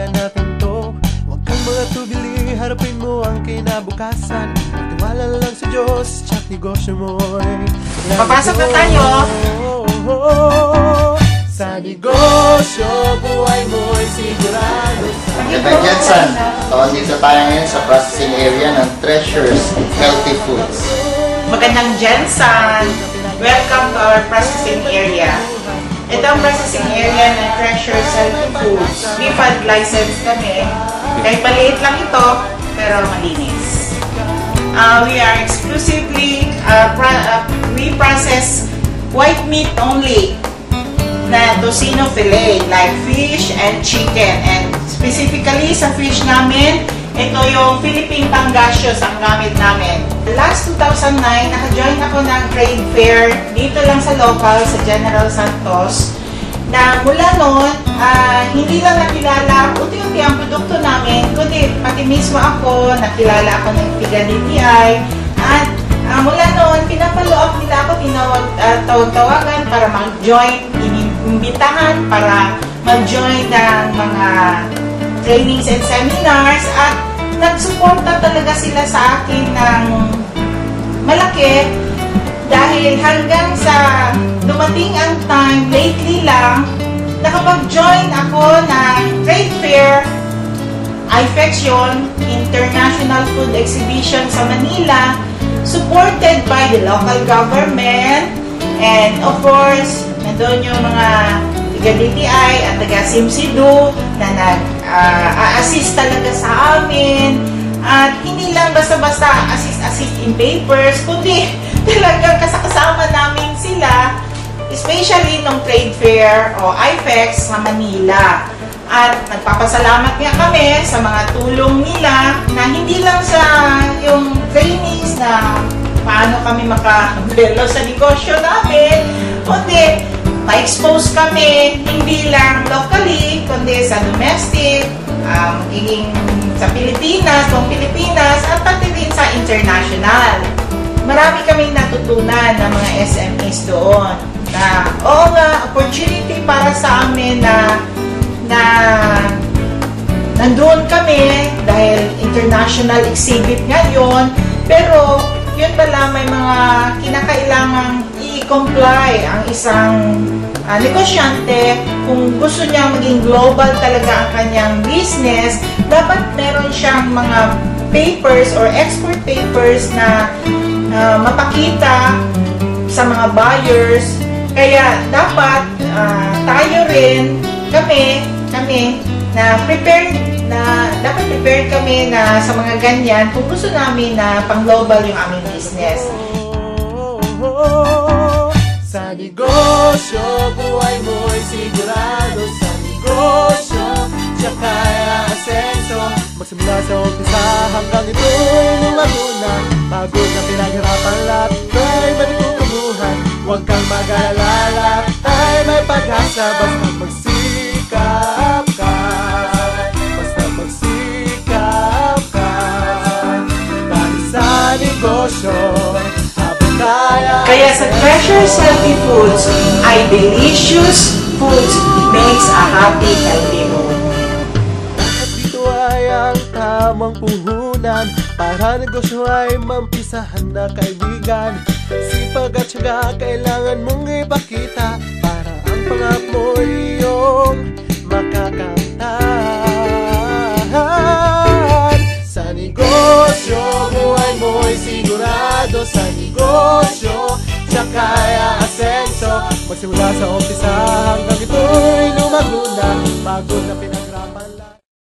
kaya natin to. Huwag kang mga tubili, harapin mo ang kinabukasan. Magtiwala lang sa Diyos, tsak negosyo mo'y Papasok na tayo! Sa negosyo, buhay mo'y sigurado. Kaya Jensen, dito tayo ngayon sa processing area ng Treasures Healthy Foods. Magandang Jensen! Welcome to our processing area. Ito ang processing area ng Treasures Healthy Foods. BFAD license kami. Kahit maliit lang ito, pero malinis. We are exclusively, we process white meat only na tocino fillet, like fish and chicken. And specifically sa fish namin, ito yung Philippine Pangasius ang gamit namin. Last 2009, naka-join ako ng trade fair dito lang sa local, sa General Santos. Na mula noon, hindi lang nakilala unti-unti ang produkto namin, kundi pati mismo ako, nakilala ako ng tiga-DTI. At mula noon, pinapalo up nila ako, tawag-tawagan para mag-join, inimbitahan para mag-join ng mga trainings and seminars. At nagsuporta talaga sila sa akin ng malaki dahil hanggang sa dumating ang time, lately lang, nakapag-join ako ng trade fair, IFEX yun, International Food Exhibition sa Manila, supported by the local government, and of course, nandun yung mga taga-DTI at taga-SIMSIDU na nag-assist talaga sa amin. At hindi lang basta-basta assist in papers, kundi talagang kasama namin sila, especially nung trade fair o IFEX sa Manila. At nagpapasalamat nga kami sa mga tulong nila na hindi lang sa yung trainings na paano kami makabelo sa negosyo namin, kundi ma-expose kami hindi lang locally, kundi sa domestic, magiging sa Pilipinas, at pati din sa international. Marami kaming natutunan ng mga SMEs doon na oo nga, opportunity para sa amin na nandun kami dahil international exhibit ngayon, pero yun pala may mga kinakailangang i-comply ang isang negosyante. Kung gusto niya maging global talaga ang kanyang business, dapat meron siyang mga papers or export papers na mapakita sa mga buyers. Kaya dapat tayo rin, kami na dapat prepared kami na sa mga ganyan kung gusto namin na pang-global yung aming business. Sa negosyo, buhay mo'y sigurado. Sa negosyo, siya kaya asenso. Magsimula sa umpisa hanggang ito'y lumago na. Pagod na pinaghirapan lahat ay matutumuhan. Huwag kang mag-alala ay may pag-asa. Basta magsikap ka, basta magsikap ka. Dahil sa negosyo, kaya sa Treasures Healthy Foods ay delicious foods makes a happy, healthy mood. At dito ay ang tamang puhunan para negosyo ay mampisahan na kaibigan. Sipag at syaga kailangan mong ipakita para ang pangarap mo iyong makakamtan. Sa negosyo, buhay mo'y sigurado. Sa negosyo, siya kaya asenso. Magsimula sa